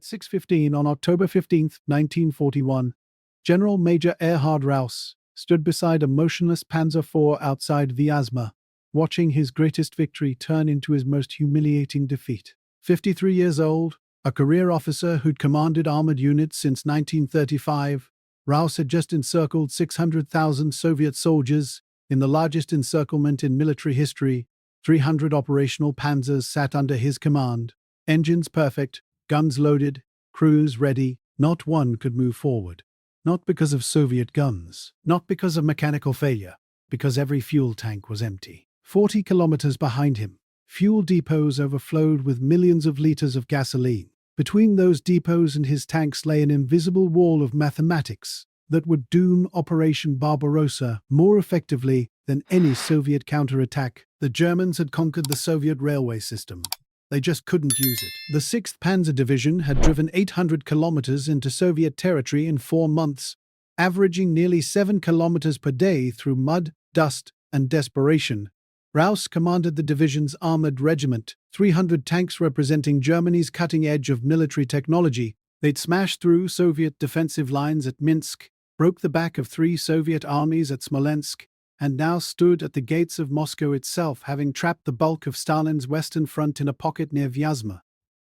At 6:15 on October 15, 1941, General Major Erhard Raus stood beside a motionless Panzer IV outside Vyazma, watching his greatest victory turn into his most humiliating defeat. 53 years old, a career officer who'd commanded armored units since 1935, Raus had just encircled 600,000 Soviet soldiers in the largest encirclement in military history. 300 operational Panzers sat under his command, engines perfect, guns loaded, crews ready. Not one could move forward. Not because of Soviet guns, not because of mechanical failure, because every fuel tank was empty. 40 kilometers behind him, fuel depots overflowed with millions of liters of gasoline. Between those depots and his tanks lay an invisible wall of mathematics that would doom Operation Barbarossa more effectively than any Soviet counterattack. The Germans had conquered the Soviet railway system. They just couldn't use it. The 6th Panzer Division had driven 800 kilometers into Soviet territory in 4 months, averaging nearly 7 kilometers per day through mud, dust, and desperation. Raus commanded the division's armored regiment, 300 tanks representing Germany's cutting edge of military technology. They'd smashed through Soviet defensive lines at Minsk, broke the back of 3 Soviet armies at Smolensk, and now stood at the gates of Moscow itself, having trapped the bulk of Stalin's western front in a pocket near Vyazma.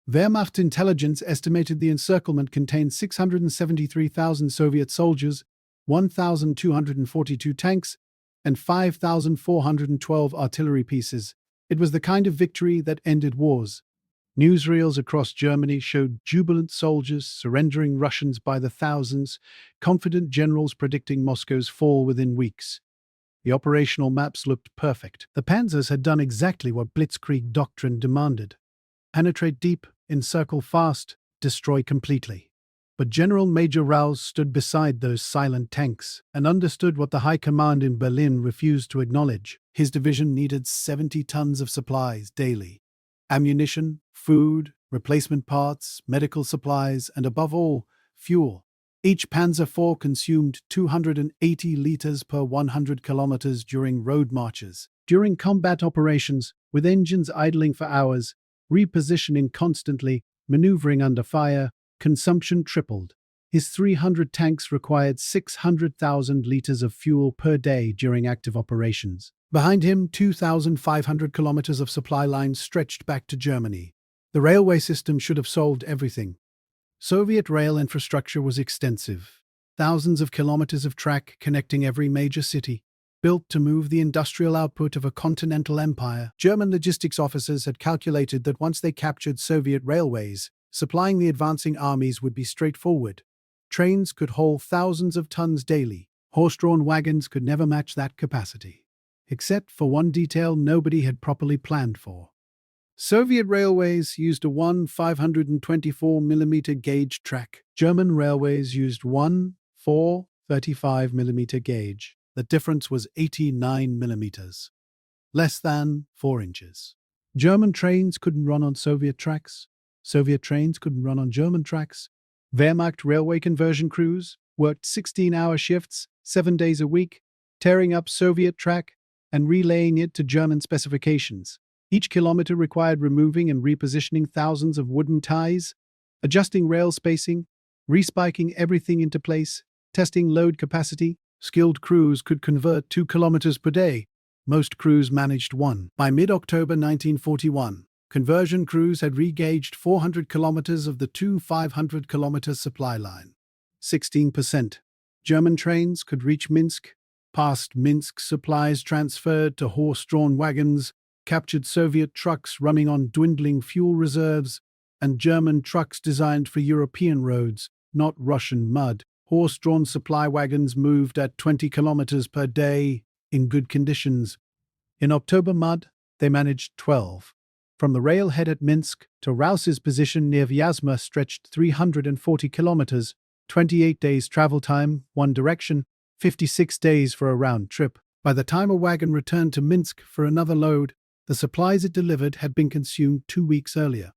Wehrmacht intelligence estimated the encirclement contained 673,000 Soviet soldiers, 1,242 tanks, and 5,412 artillery pieces. It was the kind of victory that ended wars. Newsreels across Germany showed jubilant soldiers surrendering Russians by the thousands, confident generals predicting Moscow's fall within weeks. The operational maps looked perfect. The Panzers had done exactly what Blitzkrieg doctrine demanded: penetrate deep, encircle fast, destroy completely. But General Major Raus stood beside those silent tanks and understood what the high command in Berlin refused to acknowledge. His division needed 70 tons of supplies daily: ammunition, food, replacement parts, medical supplies, and above all, fuel. Each Panzer IV consumed 280 liters per 100 kilometers during road marches. During combat operations, with engines idling for hours, repositioning constantly, maneuvering under fire, consumption tripled. His 300 tanks required 600,000 liters of fuel per day during active operations. Behind him, 2,500 kilometers of supply lines stretched back to Germany. The railway system should have solved everything. Soviet rail infrastructure was extensive. Thousands of kilometers of track connecting every major city, built to move the industrial output of a continental empire. German logistics officers had calculated that once they captured Soviet railways, supplying the advancing armies would be straightforward. Trains could haul thousands of tons daily. Horse-drawn wagons could never match that capacity. Except for one detail nobody had properly planned for. Soviet railways used a 524mm gauge track. German railways used one 435mm gauge. The difference was 89mm. Less than 4 inches. German trains couldn't run on Soviet tracks. Soviet trains couldn't run on German tracks. Wehrmacht railway conversion crews worked 16-hour shifts, 7 days a week, tearing up Soviet track and relaying it to German specifications. Each kilometer required removing and repositioning thousands of wooden ties, adjusting rail spacing, respiking everything into place, testing load capacity. Skilled crews could convert 2 kilometers per day. Most crews managed 1. By mid-October 1941, conversion crews had re-gauged 400 kilometers of the 500-kilometer supply line. 16%. German trains could reach Minsk. Past Minsk, supplies transferred to horse-drawn wagons, captured Soviet trucks running on dwindling fuel reserves, and German trucks designed for European roads, not Russian mud. Horse-drawn supply wagons moved at 20 kilometers per day in good conditions. In October mud, they managed 12. From the railhead at Minsk to Raus's position near Vyazma stretched 340 kilometers, 28 days travel time, one direction, 56 days for a round trip. By the time a wagon returned to Minsk for another load, the supplies it delivered had been consumed 2 weeks earlier.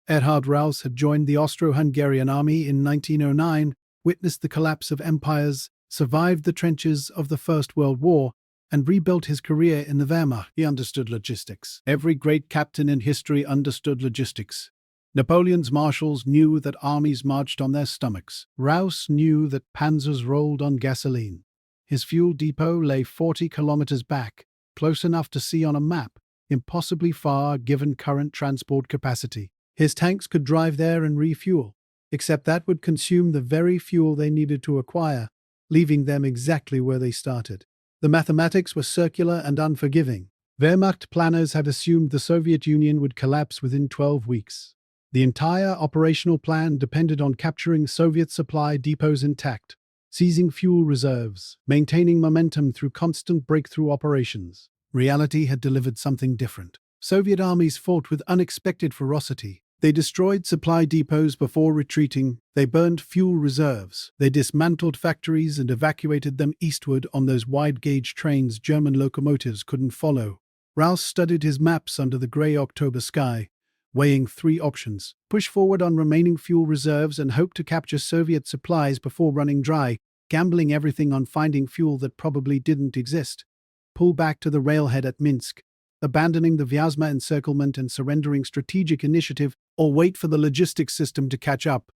Erhard Raus had joined the Austro-Hungarian army in 1909, witnessed the collapse of empires, survived the trenches of the First World War, and rebuilt his career in the Wehrmacht. He understood logistics. Every great captain in history understood logistics. Napoleon's marshals knew that armies marched on their stomachs. Raus knew that panzers rolled on gasoline. His fuel depot lay 40 kilometers back, close enough to see on a map, impossibly far given current transport capacity. His tanks could drive there and refuel, except that would consume the very fuel they needed to acquire, leaving them exactly where they started. The mathematics were circular and unforgiving. Wehrmacht planners had assumed the Soviet Union would collapse within 12 weeks. The entire operational plan depended on capturing Soviet supply depots intact, seizing fuel reserves, maintaining momentum through constant breakthrough operations. Reality had delivered something different. Soviet armies fought with unexpected ferocity. They destroyed supply depots before retreating, they burned fuel reserves, they dismantled factories and evacuated them eastward on those wide-gauge trains German locomotives couldn't follow. Raus studied his maps under the grey October sky, weighing three options: push forward on remaining fuel reserves and hope to capture Soviet supplies before running dry, gambling everything on finding fuel that probably didn't exist; pull back to the railhead at Minsk, abandoning the Vyazma encirclement and surrendering strategic initiative, or wait for the logistics system to catch up.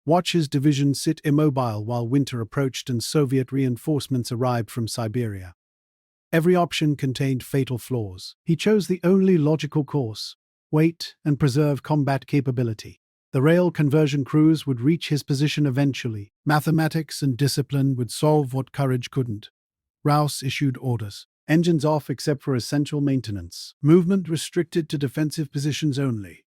Watch his division sit immobile while winter approached and Soviet reinforcements arrived from Siberia. Every option contained fatal flaws. He chose the only logical course: wait and preserve combat capability. The rail conversion crews would reach his position eventually. Mathematics and discipline would solve what courage couldn't. Raus issued orders. Engines off except for essential maintenance. Movement restricted to defensive positions only.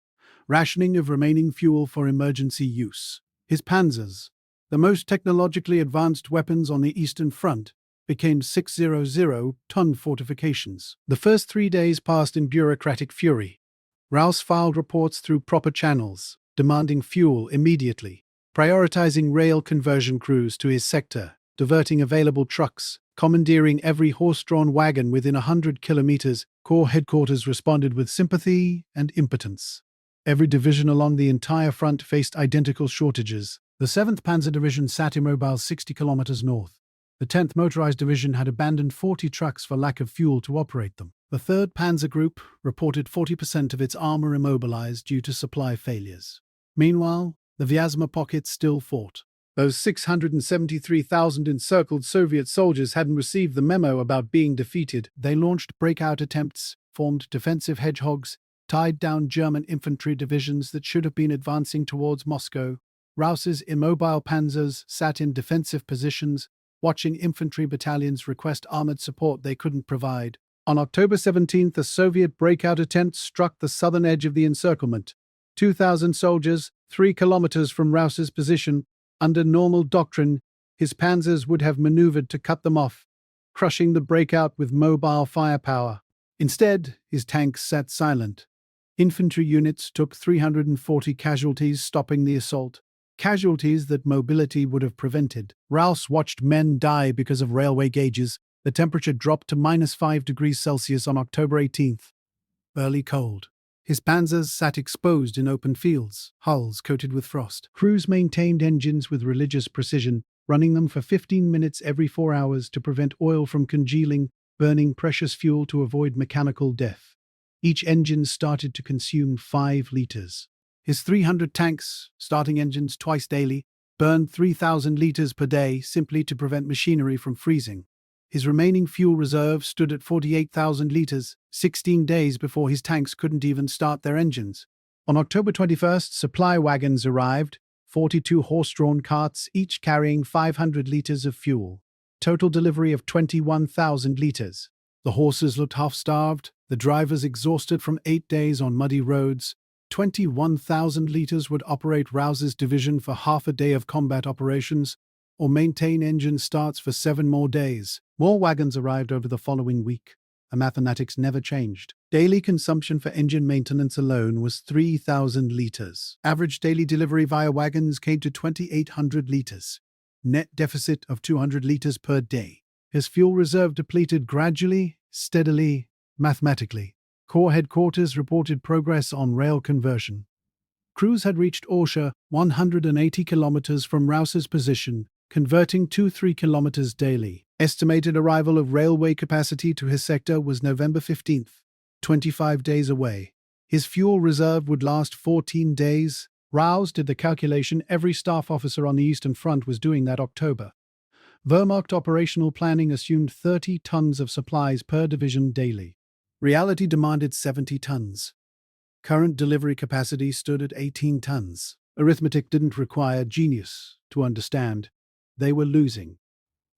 Rationing of remaining fuel for emergency use. His Panzers, the most technologically advanced weapons on the Eastern Front, became 600-ton fortifications. The first 3 days passed in bureaucratic fury. Raus filed reports through proper channels, demanding fuel immediately, prioritizing rail conversion crews to his sector, diverting available trucks, commandeering every horse-drawn wagon within 100 kilometers. Corps headquarters responded with sympathy and impotence. Every division along the entire front faced identical shortages. The 7th Panzer Division sat immobile 60 kilometers north. The 10th Motorized Division had abandoned 40 trucks for lack of fuel to operate them. The 3rd Panzer Group reported 40% of its armor immobilized due to supply failures. Meanwhile, the Vyazma pockets still fought. Those 673,000 encircled Soviet soldiers hadn't received the memo about being defeated. They launched breakout attempts, formed defensive hedgehogs, tied down German infantry divisions that should have been advancing towards Moscow. Raus's immobile panzers sat in defensive positions, watching infantry battalions request armored support they couldn't provide. On October 17th, a Soviet breakout attempt struck the southern edge of the encirclement. 2,000 soldiers, 3 kilometers from Raus's position. Under normal doctrine, his panzers would have maneuvered to cut them off, crushing the breakout with mobile firepower. Instead, his tanks sat silent. Infantry units took 340 casualties, stopping the assault. Casualties that mobility would have prevented. Raus watched men die because of railway gauges. The temperature dropped to -5 degrees Celsius on October 18th. Early cold. His panzers sat exposed in open fields, hulls coated with frost. Crews maintained engines with religious precision, running them for 15 minutes every 4 hours to prevent oil from congealing, burning precious fuel to avoid mechanical death. Each engine started to consume 5 liters. His 300 tanks, starting engines twice daily, burned 3,000 liters per day simply to prevent machinery from freezing. His remaining fuel reserve stood at 48,000 liters, 16 days before his tanks couldn't even start their engines. On October 21st, supply wagons arrived, 42 horse-drawn carts, each carrying 500 liters of fuel. Total delivery of 21,000 liters. The horses looked half-starved, the drivers exhausted from 8 days on muddy roads. 21,000 liters would operate Raus's division for half a day of combat operations, or maintain engine starts for 7 more days. More wagons arrived over the following week. The mathematics never changed. Daily consumption for engine maintenance alone was 3,000 liters. Average daily delivery via wagons came to 2,800 liters. Net deficit of 200 liters per day. His fuel reserve depleted gradually, steadily, mathematically. Corps headquarters reported progress on rail conversion. Crews had reached Orsha, 180 kilometers from Raus's position, converting 2-3 kilometers daily. Estimated arrival of railway capacity to his sector was November 15th, 25 days away. His fuel reserve would last 14 days. Raus did the calculation every staff officer on the Eastern Front was doing that October. Wehrmacht operational planning assumed 30 tons of supplies per division daily. Reality demanded 70 tons. Current delivery capacity stood at 18 tons. Arithmetic didn't require genius to understand. They were losing.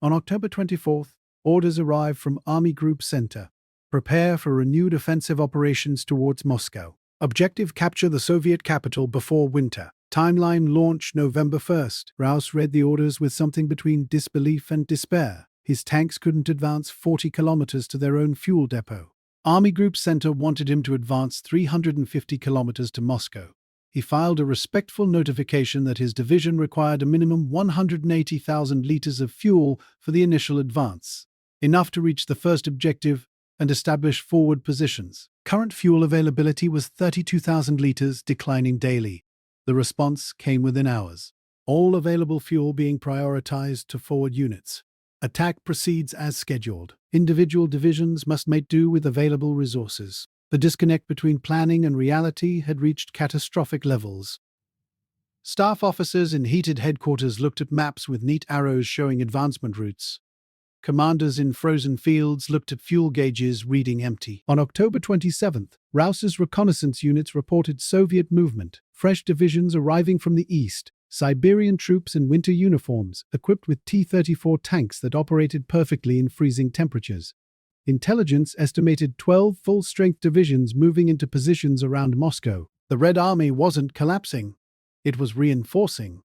On October 24th, orders arrived from Army Group Center. Prepare for renewed offensive operations towards Moscow. Objective: capture the Soviet capital before winter. Timeline: launch November 1st. Raus read the orders with something between disbelief and despair. His tanks couldn't advance 40 kilometers to their own fuel depot. Army Group Center wanted him to advance 350 kilometers to Moscow. He filed a respectful notification that his division required a minimum 180,000 liters of fuel for the initial advance, enough to reach the first objective and establish forward positions. Current fuel availability was 32,000 liters, declining daily. The response came within hours. All available fuel being prioritized to forward units. Attack proceeds as scheduled. Individual divisions must make do with available resources. The disconnect between planning and reality had reached catastrophic levels. Staff officers in heated headquarters looked at maps with neat arrows showing advancement routes. Commanders in frozen fields looked at fuel gauges reading empty. On October 27th, Raus's reconnaissance units reported Soviet movement, fresh divisions arriving from the east, Siberian troops in winter uniforms, equipped with T-34 tanks that operated perfectly in freezing temperatures. Intelligence estimated 12 full-strength divisions moving into positions around Moscow. The Red Army wasn't collapsing. It was reinforcing.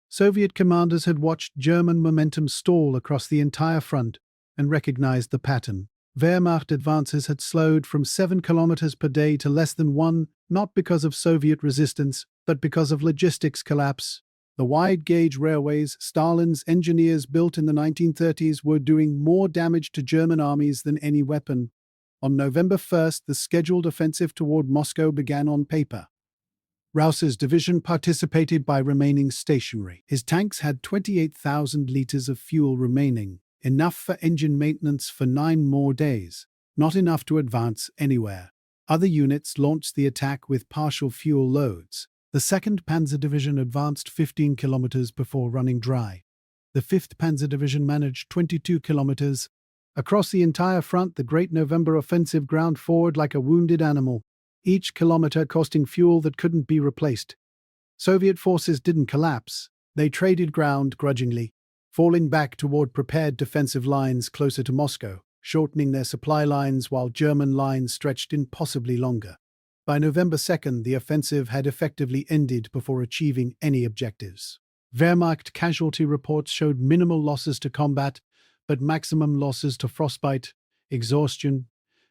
Soviet commanders had watched German momentum stall across the entire front and recognized the pattern. Wehrmacht advances had slowed from 7 kilometers per day to less than 1, not because of Soviet resistance, but because of logistics collapse. The wide-gauge railways Stalin's engineers built in the 1930s were doing more damage to German armies than any weapon. On November 1st, the scheduled offensive toward Moscow began on paper. Raus's division participated by remaining stationary. His tanks had 28,000 liters of fuel remaining, enough for engine maintenance for 9 more days, not enough to advance anywhere. Other units launched the attack with partial fuel loads. The 2nd Panzer Division advanced 15 kilometers before running dry. The 5th Panzer Division managed 22 kilometers. Across the entire front, the Great November Offensive ground forward like a wounded animal, each kilometer costing fuel that couldn't be replaced. Soviet forces didn't collapse. They traded ground grudgingly, falling back toward prepared defensive lines closer to Moscow, shortening their supply lines while German lines stretched impossibly longer. By November 2nd, the offensive had effectively ended before achieving any objectives. Wehrmacht casualty reports showed minimal losses to combat, but maximum losses to frostbite, exhaustion,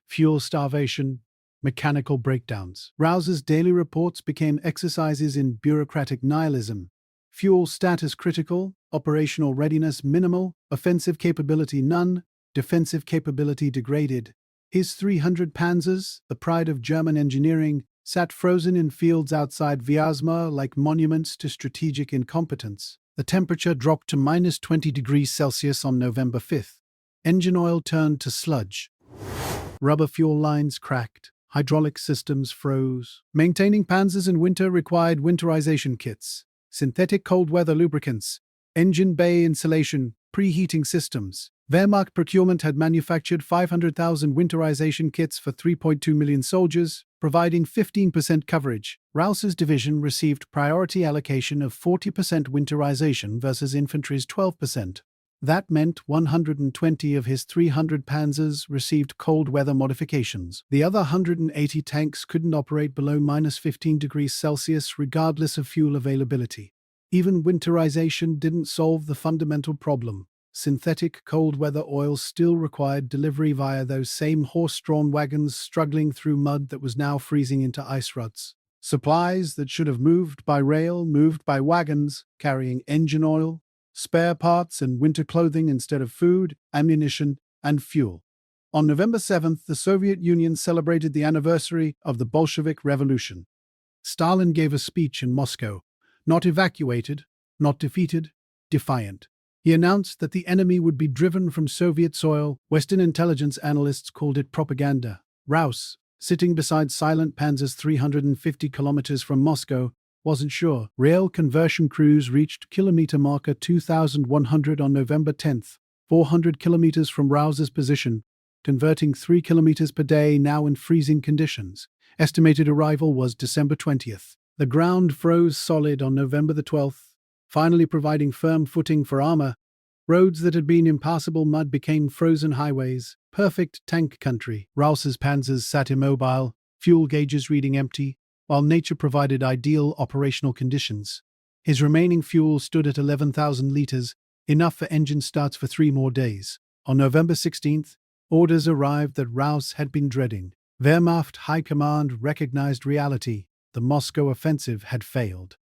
fuel starvation, mechanical breakdowns. Raus's daily reports became exercises in bureaucratic nihilism. Fuel status critical, operational readiness minimal, offensive capability none, defensive capability degraded. His 300 Panzers, the pride of German engineering, sat frozen in fields outside Vyazma like monuments to strategic incompetence. The temperature dropped to minus 20 degrees Celsius on November 5th. Engine oil turned to sludge. Rubber fuel lines cracked. Hydraulic systems froze. Maintaining Panzers in winter required winterization kits, synthetic cold weather lubricants, engine bay insulation, preheating systems. Wehrmacht procurement had manufactured 500,000 winterization kits for 3.2 million soldiers, providing 15% coverage. Raus's division received priority allocation of 40% winterization versus infantry's 12%. That meant 120 of his 300 Panzers received cold weather modifications. The other 180 tanks couldn't operate below minus 15 degrees Celsius regardless of fuel availability. Even winterization didn't solve the fundamental problem. Synthetic cold weather oil still required delivery via those same horse-drawn wagons struggling through mud that was now freezing into ice ruts. Supplies that should have moved by rail moved by wagons carrying engine oil, spare parts and winter clothing instead of food, ammunition, and fuel. On November 7th, the Soviet Union celebrated the anniversary of the Bolshevik Revolution. Stalin gave a speech in Moscow, not evacuated, not defeated, defiant. He announced that the enemy would be driven from Soviet soil. Western intelligence analysts called it propaganda. Raus sitting beside silent Panzers 350 kilometers from Moscow, wasn't sure. Rail conversion crews reached kilometer marker 2,100 on November 10th, 400 kilometers from Raus's position, converting 3 kilometers per day now in freezing conditions. Estimated arrival was December 20th. The ground froze solid on November the 12th, finally providing firm footing for armor. Roads that had been impassable mud became frozen highways, perfect tank country. Raus's Panzers sat immobile, fuel gauges reading empty, while nature provided ideal operational conditions. His remaining fuel stood at 11,000 liters, enough for engine starts for 3 more days. On November 16th, orders arrived that Raus had been dreading. Wehrmacht High Command recognized reality. The Moscow offensive had failed.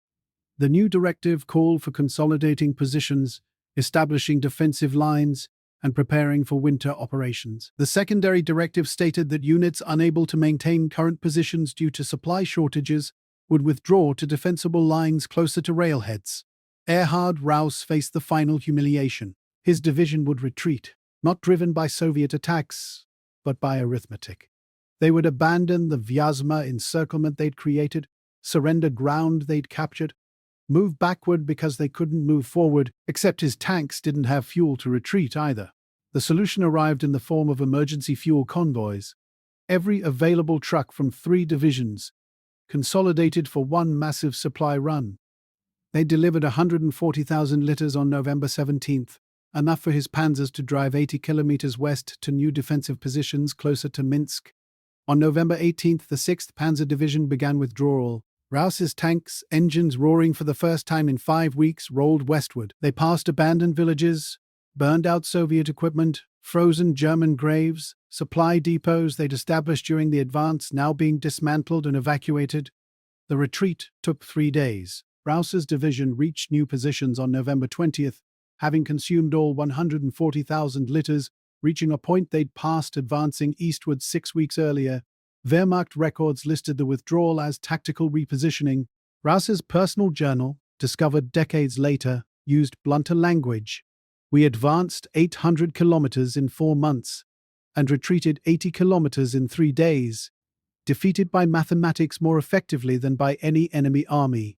The new directive called for consolidating positions, establishing defensive lines, and preparing for winter operations. The secondary directive stated that units unable to maintain current positions due to supply shortages would withdraw to defensible lines closer to railheads. Erhard Raus faced the final humiliation. His division would retreat, not driven by Soviet attacks, but by arithmetic. They would abandon the Vyazma encirclement they'd created, surrender ground they'd captured, move backward because they couldn't move forward, except his tanks didn't have fuel to retreat either. The solution arrived in the form of emergency fuel convoys. Every available truck from 3 divisions, consolidated for one massive supply run. They delivered 140,000 liters on November 17th, enough for his panzers to drive 80 kilometers west to new defensive positions closer to Minsk. On November 18th, the 6th Panzer Division began withdrawal. Raus's tanks, engines roaring for the first time in 5 weeks, rolled westward. They passed abandoned villages, burned out Soviet equipment, frozen German graves, supply depots they'd established during the advance now being dismantled and evacuated. The retreat took 3 days. Raus's division reached new positions on November 20th, having consumed all 140,000 liters, reaching a point they'd passed advancing eastward 6 weeks earlier. Wehrmacht records listed the withdrawal as tactical repositioning. Raus's personal journal, discovered decades later, used blunter language. We advanced 800 kilometers in 4 months and retreated 80 kilometers in 3 days, defeated by mathematics more effectively than by any enemy army.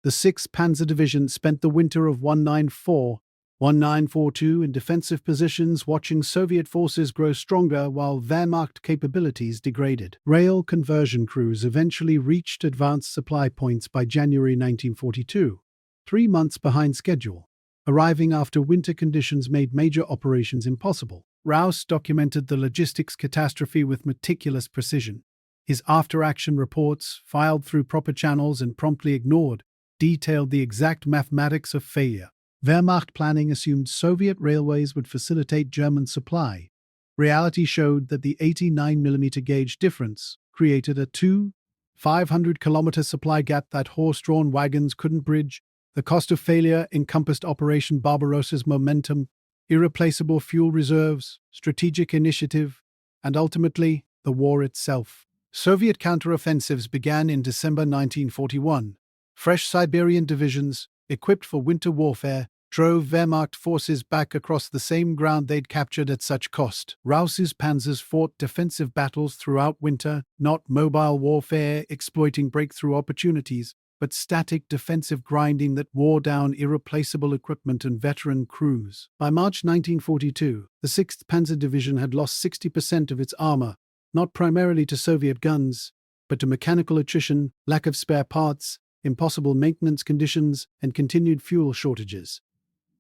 The 6th Panzer Division spent the winter of 1942 in defensive positions, watching Soviet forces grow stronger while Wehrmacht capabilities degraded. Rail conversion crews eventually reached advanced supply points by January 1942, 3 months behind schedule, arriving after winter conditions made major operations impossible. Raus documented the logistics catastrophe with meticulous precision. His after-action reports, filed through proper channels and promptly ignored, detailed the exact mathematics of failure. Wehrmacht planning assumed Soviet railways would facilitate German supply. Reality showed that the 89mm gauge difference created a 500-kilometer supply gap that horse-drawn wagons couldn't bridge. The cost of failure encompassed Operation Barbarossa's momentum, irreplaceable fuel reserves, strategic initiative, and ultimately, the war itself. Soviet counteroffensives began in December 1941. Fresh Siberian divisions, equipped for winter warfare, drove Wehrmacht forces back across the same ground they'd captured at such cost. Raus's panzers fought defensive battles throughout winter, not mobile warfare exploiting breakthrough opportunities, but static defensive grinding that wore down irreplaceable equipment and veteran crews. By March 1942, the 6th Panzer Division had lost 60% of its armor, not primarily to Soviet guns, but to mechanical attrition, lack of spare parts, impossible maintenance conditions, and continued fuel shortages.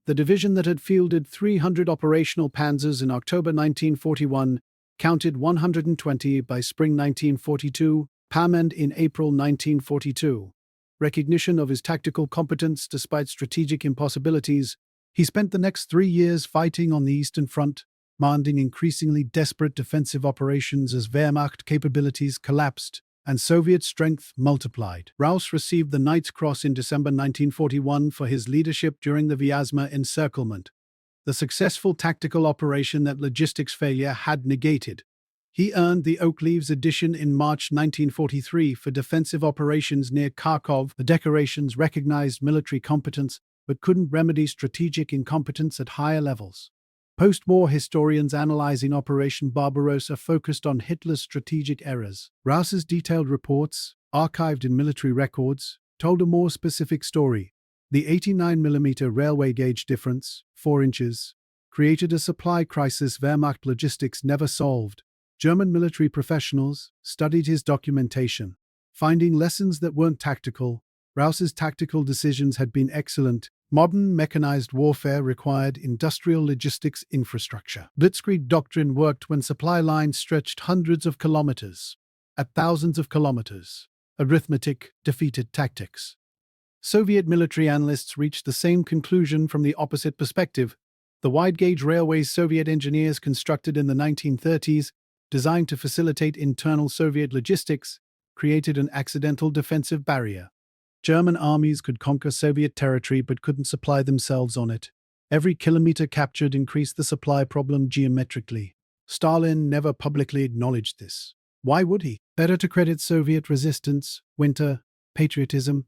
The division that had fielded 300 operational panzers in October 1941 counted 120 by spring 1942, PAMend in April 1942. Recognition of his tactical competence despite strategic impossibilities, he spent the next 3 years fighting on the Eastern Front, commanding increasingly desperate defensive operations as Wehrmacht capabilities collapsed and Soviet strength multiplied. Raus received the Knight's Cross in December 1941 for his leadership during the Vyazma encirclement, the successful tactical operation that logistics failure had negated. He earned the Oak Leaves Edition in March 1943 for defensive operations near Kharkov. The decorations recognized military competence but couldn't remedy strategic incompetence at higher levels. Post-war historians analyzing Operation Barbarossa focused on Hitler's strategic errors. Raus's detailed reports, archived in military records, told a more specific story. The 89mm railway gauge difference, 4 inches, created a supply crisis Wehrmacht logistics never solved. German military professionals studied his documentation, finding lessons that weren't tactical. Raus's tactical decisions had been excellent. Modern mechanized warfare required industrial logistics infrastructure. Blitzkrieg doctrine worked when supply lines stretched hundreds of kilometers. At thousands of kilometers, arithmetic defeated tactics. Soviet military analysts reached the same conclusion from the opposite perspective. The wide-gauge railways Soviet engineers constructed in the 1930s, designed to facilitate internal Soviet logistics, created an accidental defensive barrier. German armies could conquer Soviet territory but couldn't supply themselves on it. Every kilometer captured increased the supply problem geometrically. Stalin never publicly acknowledged this. Why would he? Better to credit Soviet resistance, winter, patriotism.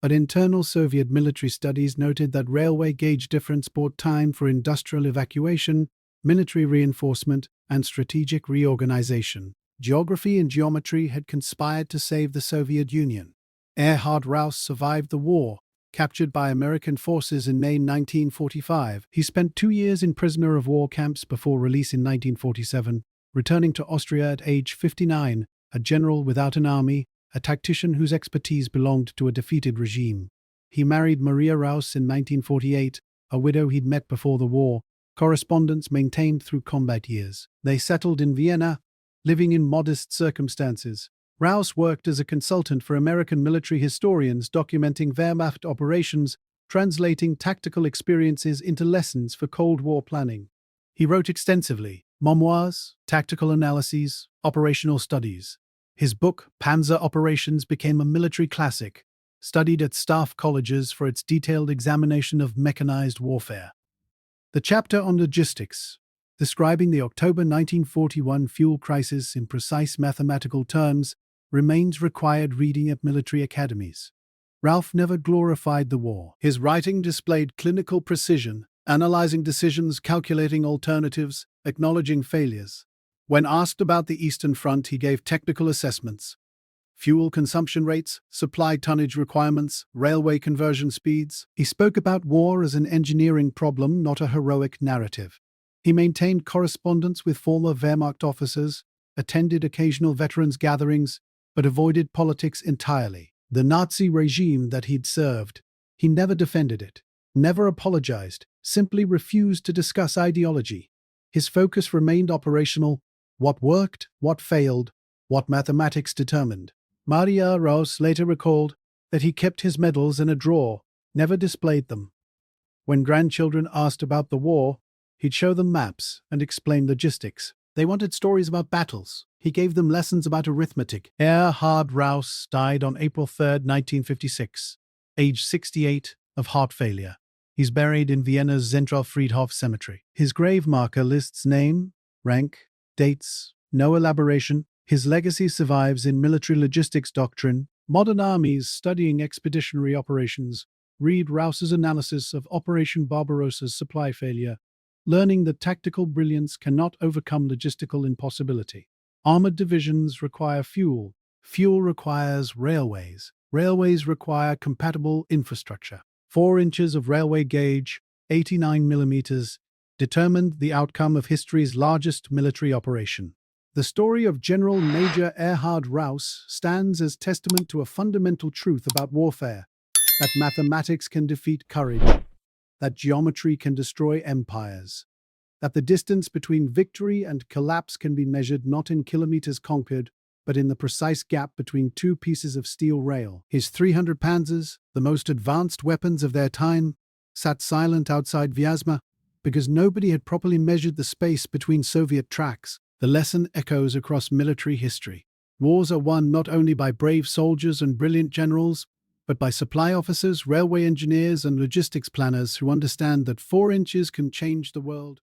But internal Soviet military studies noted that railway gauge difference bought time for industrial evacuation, military reinforcement, and strategic reorganization. Geography and geometry had conspired to save the Soviet Union. Erhard Raus survived the war, captured by American forces in May 1945. He spent 2 years in prisoner of war camps before release in 1947, returning to Austria at age 59, a general without an army, a tactician whose expertise belonged to a defeated regime. He married Maria Raus in 1948, a widow he'd met before the war, correspondence maintained through combat years. They settled in Vienna, living in modest circumstances. Raus worked as a consultant for American military historians documenting Wehrmacht operations, translating tactical experiences into lessons for Cold War planning. He wrote extensively: memoirs, tactical analyses, operational studies. His book, Panzer Operations, became a military classic, studied at staff colleges for its detailed examination of mechanized warfare. The chapter on logistics, describing the October 1941 fuel crisis in precise mathematical terms, remains required reading at military academies. Ralph never glorified the war. His writing displayed clinical precision, analyzing decisions, calculating alternatives, acknowledging failures. When asked about the Eastern Front, he gave technical assessments: fuel consumption rates, supply tonnage requirements, railway conversion speeds. He spoke about war as an engineering problem, not a heroic narrative. He maintained correspondence with former Wehrmacht officers, attended occasional veterans' gatherings, but avoided politics entirely. The Nazi regime that he'd served, he never defended it, never apologized, simply refused to discuss ideology. His focus remained operational: what worked, what failed, what mathematics determined. Maria Raus later recalled that he kept his medals in a drawer, never displayed them. When grandchildren asked about the war, he'd show them maps and explain logistics. They wanted stories about battles. He gave them lessons about arithmetic. Erhard Raus died on April 3, 1956, age 68, of heart failure. He's buried in Vienna's Zentralfriedhof Cemetery. His grave marker lists name, rank, dates, no elaboration. His legacy survives in military logistics doctrine. Modern armies studying expeditionary operations read Raus's analysis of Operation Barbarossa's supply failure, learning that tactical brilliance cannot overcome logistical impossibility. Armored divisions require fuel. Fuel requires railways. Railways require compatible infrastructure. 4 inches of railway gauge, 89 millimeters, determined the outcome of history's largest military operation. The story of General Major Erhard Raus stands as testament to a fundamental truth about warfare: that mathematics can defeat courage, that geometry can destroy empires, that the distance between victory and collapse can be measured not in kilometers conquered, but in the precise gap between 2 pieces of steel rail. His 300 Panzers, the most advanced weapons of their time, sat silent outside Vyazma because nobody had properly measured the space between Soviet tracks. The lesson echoes across military history. Wars are won not only by brave soldiers and brilliant generals, but by supply officers, railway engineers, and logistics planners who understand that 4 inches can change the world.